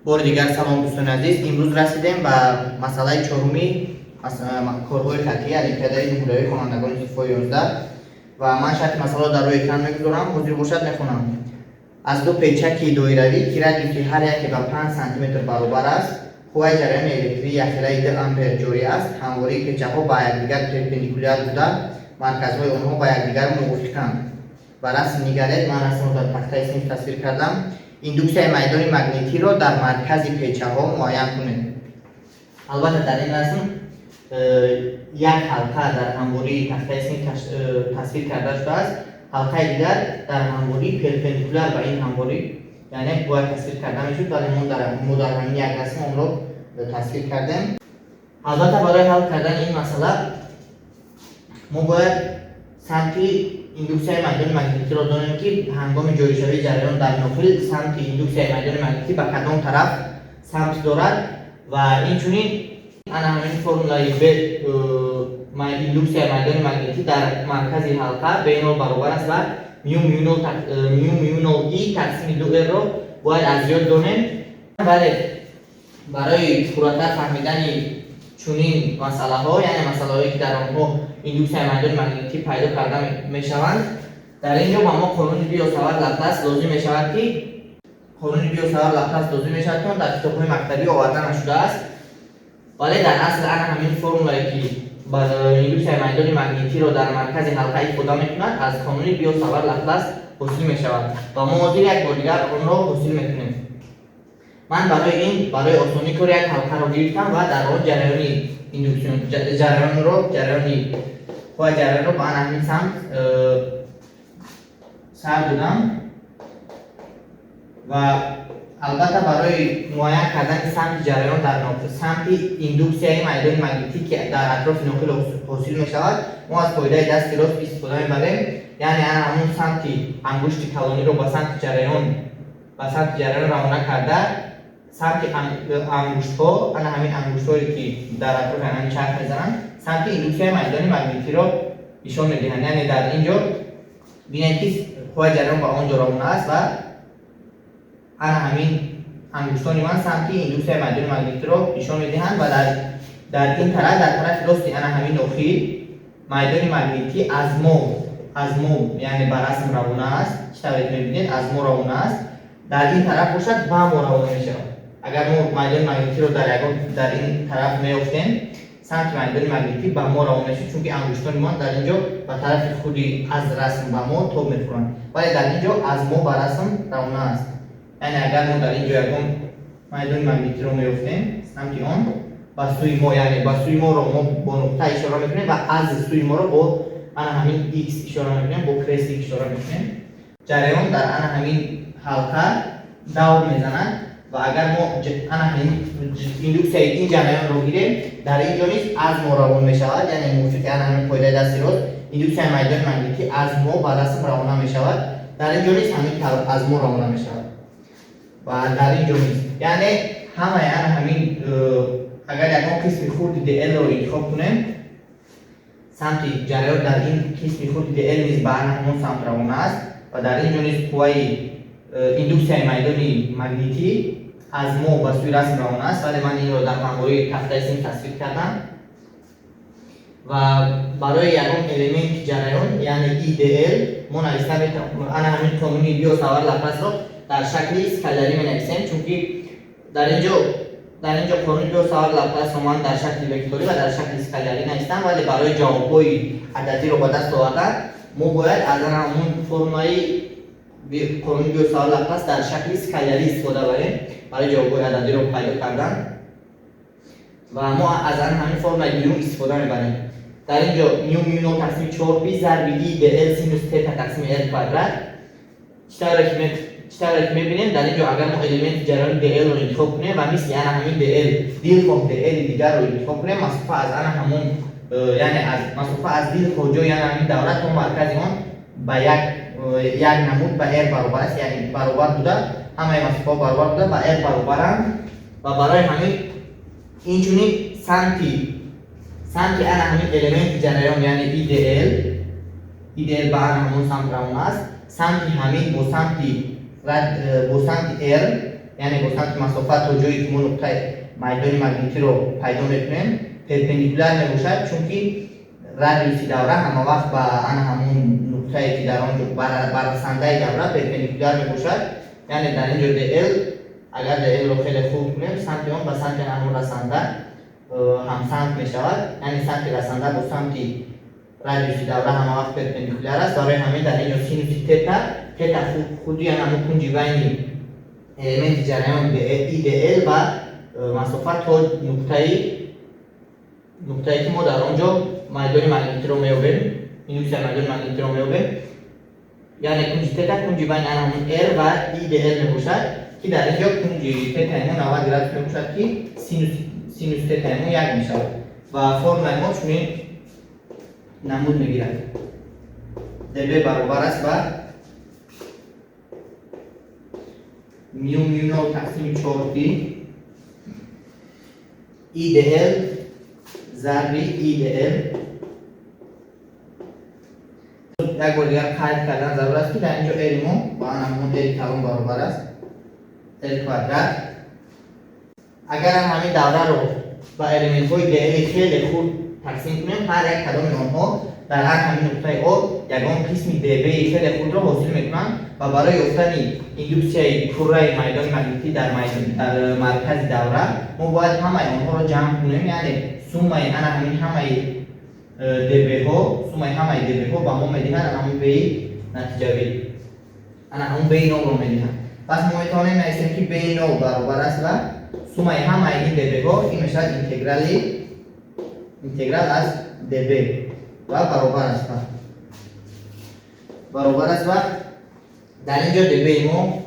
بار دیگر سلام دوستان عزیز. امروز رسیدیم به مسئله چهارمی کارهای خطی الیپیادهای نموداری خوانندگان صف 11 و من شرط مسئله را در روی اکران میگذارم. حاضر باشد میخونم. از دو پیچک دایروی که ردیف هر یک به 5 سانتی متر برابر است، قوه جریان الکتریکی یخیره 2 آمپر جاری است. همواره پیچک‌ها با یکدیگر پرپندیکولار بوده، مرکزهای آنها با یکدیگر موافقند. و رسم نگرید، من رسم را در تخته صنف تصویر کردم. ایندوکسیون میدان مگنیتی را در مرکز پیچ‌ها معین کنید. البته در این رسم یک حلقه در همواره تخته صنف تصویر کرده شده است. حلقه دیگر در همواره پرپندیکولار به این همواره یعنی باید تصویر کرده میشد، ولی ما در همین یک رسم اون رو تصویر کردیم. البته برای حل کردن این مسئله ما باید سمتی ایندوکسیون میدان مگنیتی را دانیم که هنگام جاری شوی جریان در داخل سمت ایندوکسیون میدان مگنیتی به کدام طرف سمت دارد و اینچنین انا همین فرمولای به ایندوکسیون میدان مگنیتی در مرکز حلقه بین برابر است و میو نول ای تقسیم 2 را باید از یاد دانیم. ولی برای پورتر فهمیدن چنین مسئله ها، یعنی مسئله هایی که در آنها ایندوکسیون میدان مگنیتی پیدا کرده می شوند، در اینجا با ما قانون بیوساور لپلاس لازم می شود که در کتاب های مکتبی آورده نشده است، ولی در اصل همین فرمولایی که ایندوکسیون میدان مگنیتی را در مرکز حلقه استفاده می کند از قانون بیوساور لپلاس حاصل می شود و ما حاضر یک بار دیگر آن را حاصل می کنیم. من برای آسانی کار یک حلقه را گرفتم و در آن جریانی ایندوکسیون جریان را با همین سمت سر دادم و البته برای معاین کردن سمت جریان در سمت ایندوکسیون میدان مگنیتی که در اطراف ناقل حاصل می شود، ما از قاعده دست راست استفاده می‌بریم، یعنی همون سمت انگشت کلانی را به سمت جریان روانه کرده، سمت انگشت‌ها همین انگشت‌هایی که در اطراف همین چرخ می‌زنند سمت ایندوکسیون میدان مگنیتی را نشان می‌دهند. یعنی در اینجا ببینید که قوه جریان به آنجا روانه است و همین انگشتان من سمت ایندوکسیون میدان مگنیتی را نشان می‌دهند و در این طرف راست همین ناخی میدان مگنیتی از ما یعنی بر رسم روانه است. چه طوری می‌بینید از ما روانه است، در این طرف باشد به ما روانه می‌شود. اگر ما میدان مگنیتی رو در این طرف میافتیم، سمت میدان مگنیتی به ما روانه میشه، چون که انگشتان ما در اینجا به طرف خودی از رسم به ما تاب میخورند، ولی در اینجا از ما به رسم روانه است. یعنی اگر ما در اینجا میدان مگنیتی رو میافتیم سمت آن به سوی ما، یعنی به سوی ما رو ما با نقطه اشاره میکنیم و از سوی ما رو با همین x اشاره میکنیم، با کرست اشاره میکنیم. جریان در همین حلقه دور میزند و اگر ما ایندوکسیون این جریان رو گیریم در اینجا نیست از ما روان می شود، یعنی موافق همین قاعده دستی راست ایندوکسیون میدان مگنیتی از ما به رسم روانه می شود، در اینجا نیست همین از ما روانه می شود و در اینجا نیست. یعنی همین اگر یک قسم خورد DL رو انتخاب کنیم، سمت جریان در این قسم خورد DL نیز به همون سمت روانه است و در اینجا نیست قوه ایندوکسیون میدان مگنیتی از ما به سوی رسم روانه است، ولی من این رو در همواره تخته صنف تصویر کردم و برای یکم الیمنت جریان یعنی EDL ما نوشته همین قانون بیوساور لپلاس را در شکل اسکالری می‌نویسیم، چون که در اینجا قانون بیوساور لپلاس رو من در شکل وکتوری و در شکل اسکالری نوشتم، ولی برای جواب‌های عددی رو به دست آوردن ما باید از همون فرمای قانون بیوساور لپلاس در شکل اسکالری استفاده بریم برای جواب‌های عددی رو پیدا کردن و ما از همین فرمول میو استفاده می‌بریم. در اینجا میو تقسیم 4 ضرب ای به ال سینوس تتا تقسیم ال کوادرات. چطور که می‌بینیم در اینجا اگر ما الیمنت جریان DL رو انتخاب کنیم و مثل همین DL دیل خود DL دیگر رو انتخاب کنیم، مسافت از همون یعنی از مسافت از دیل خود یعنی همین دورت و مرکز آن به یک نمود به R برابر است، یعنی برابر بوده، همه مسافت برابر بوده به R برابرند و برای همین اینچنین سمت همین الیمنت جریان یعنی EDL به همون سمت روانه است، سمت همین با سمت R یعنی گفتم که مسافت تا جایی که ما نقطه میدان مگنیتی رو پیدا میکنیم پرپندیکولار میباشد، چون که رادیوس دوره همه وقت با همون نقطه‌ای که در آنجا بررسنده دوره پرپندیکولار میباشد. یعنی در اینجا DL اگر DL رو خیلی خوب کنیم سمت آن با سمت همون رسنده هم سمت می شود. یعنی سمت رسنده با سمت رادیوس دوره همه وقت پرپندیکولار است. برای همین در اینجا سینوس تتا خودی همون کنج بین الیمنت جریان DL و مسافت تا نقطه‌ای که ما در آنجا میدان مگنیتی رو میابیم، ایندوکس میدان مگنیتی رو میابیم، یعنی کنج تتا کنج بین همون R و DL میباشد که در اینجا کنج تتا همون 90 گراد میباشد که سینوس تتا همون 1 میشود و فرمول ما چنین نمود میگیرد. dB برابر است با میو نو تقسیم 4p EDL ضربی EDL. یک بار دیگر قید کردن ضرور است که در اینجا L ما با همون L کلان برابر است L کوادرات. اگر همین دوره رو با الیمنت های DL خیلی خوب تقسیم کنیم، هر یک کدام آنها در هر همین نقطه او یگان قسم DB خیلی خود را حاصل میکنند و برای یافتن ایندوکسیون کره میدان مگنیتی در مرکز دوره ما باید همه آنها را جمع کنیم. یعنی سوم همین همه DB ها با ما میدهند همون بی نتیجه بی همون بی نو رو میدهند. پس ما میتونیم نویسیم که بی نو برابر است و سوم همه این DB ها این میشود اینتگرال از DB و برابر است و در اینجا DB ما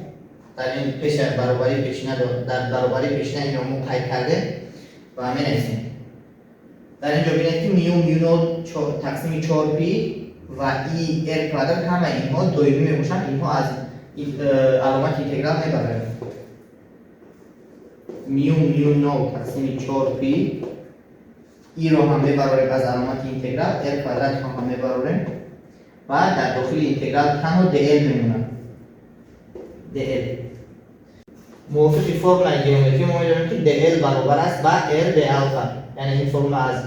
در این پیش برابری پیشینه در برابری پیشینه این رو ما قید کرده و همین نویسیم. در اینجا ببینید که میو نو تقسیم 4p و R کوادرات همه اینها دایمی میباشند. اینها از علامت اینتگرال میبرند. میو نو تقسیم 4p ای رو هم میبریم از علامت اینتگرال، R کوادرات هم میبریم و در داخل اینتگرال تنها DL میمونه. DL موافق فرمول جیومتری ما میدونیم که DL برابر است با R د الفا. یعنی این فرمول از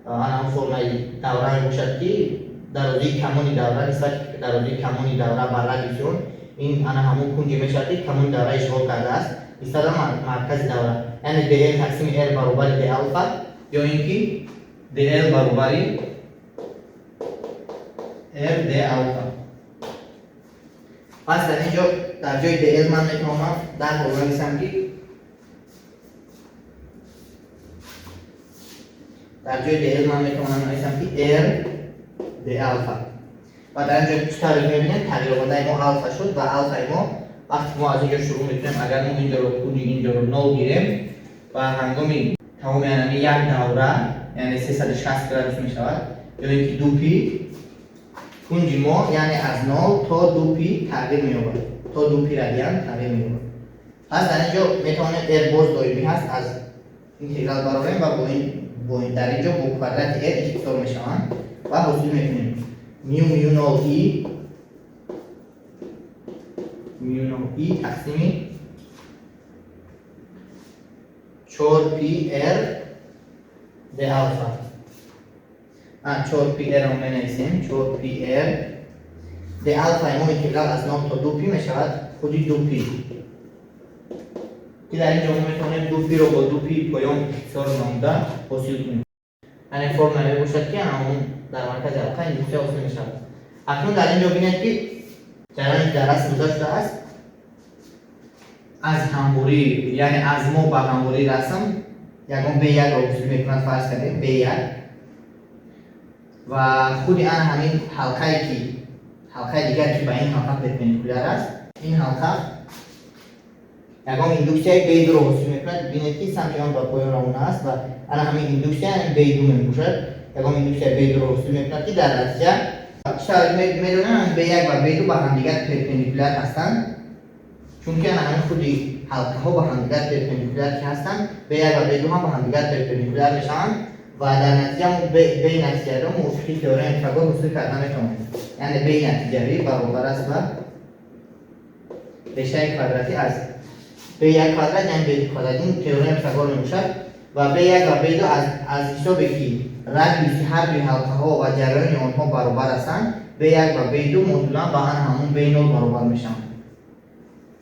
همون فرمول دوره میباشد که درازی کمونی دوره نسبت درازی کمونی دوره بر رادیوسیون این همون کنجی میشد که کمون دوره اشغال کرده است نسبت مرکز دوره. یعنی DL تقسیم R برابر د الفا یا اینکه DL برابر R د الفا. پس در اینجا در جای DL من میتونم در فرمول بنویسم که در جای DL من میتونم نویسم که R د الفا و در اینجا چطور میبینید تغییر کننده ما الفا شد و الفا ما وقتی ما از اینجا شروع میکنیم اگر ما اینجا رو نو گیریم و هنگامی تمام یعنی یک دوره یعنی 360 گراد میشود یا اینکه 2p کنج ما یعنی از 0 تا 2p تغییر می‌یابد تا 2p رادیان تغییر می‌یابد. پس در اینجا میتونه R باز دایمی هست از اینتگرال برابر و با این در اینجا با کوادرات R اختصار میشوند و حاصل میکنیم میو نو ای تقسیم 4p R د الفا. 4p R رو می‌نویسیم 4p R د الفا ما اینتگرال از 0 تا 2p میشود خودی 2p که در اینجا ما میتونیم 2p رو با 2p پایان اختصار نامده حاصل کنیم. یعنی فرمول میباشد که همون در مرکز الفا ایندوکسیون حاصل میشود. اکنون در اینجا ببینید که جریان در رسم گذاشته است از هموری یعنی از ما به هموری رسم یکم B1 رو حاصل میکند. فرض کردیم B1 و خود همین حلقه دیگر که به این حلقه پرپندیکولار است این حلقه یکم ایندوکسیون B2 رو حاصل میکند. ببینید که سمت آن با پایان آن است و همین ایندوکسیون B2 میباشد یکم ایندوکسیون B2 رو حاصل میکند که در نتیجه شاید میدونم B1 و B2 با همدیگر پرپندیکولار هستند چون که همین خودی حلقه ها با همدیگر پرپندیکولار که هستند B1 و B2 هم با همدیگر پرپندیکولار میشوند و در نتیجه ما B نتیجه رو موافقی تئورم پیتاگور حاصل کردن میتونیم. یعنی B نتیجه برابر است با ریشه کوادراتی از به یک کادرات یعنی به کادرات این تئورم تکرار میشد و به یک و به دو از حساب که رادیوس هر دوی حلقه ها و جریان آنها برابر هستند به یک و به دو مدولا با همون به نول برابر میشن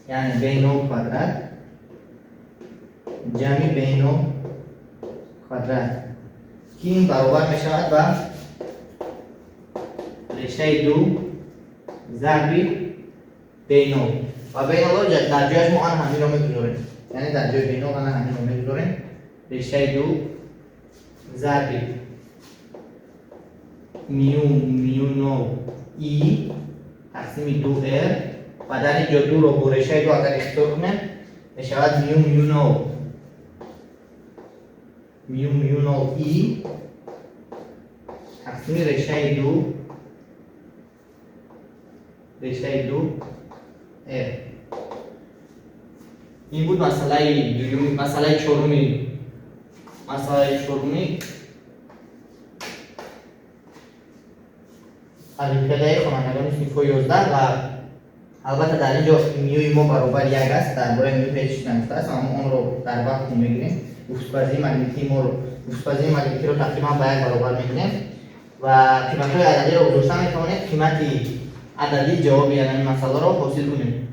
یعنی به نول کوادرات جمع به نول کوادرات که این برابر میشود و رشته 2 ضرب به نول و به نول در جایش ما همین رو میگذاریم یعنی در جای به نول همین رو میگذاریم رشته 2 ضرب میو نو ای تقسیم 2 ار و در اینجا 2 رو با رشته 2 اگر اختصار کنیم میشود میو نو ای تقسیم رشته 2 ار. این بود مسئله دومی. مسئله چهارمی الفبای خوانندگان صنف 11 و البته در اینجا میوی ما برابر 1 است درباره میو پیش نمی‌شده است اما اون رو در وقت میگیریم افق‌پذیری مگنیتی رو تقریبا با 1 برابر میگیریم و قیمت‌های عددی رو گذاشتن میتوانید قیمت عددی جواب این مسئله رو حاصل کنیم.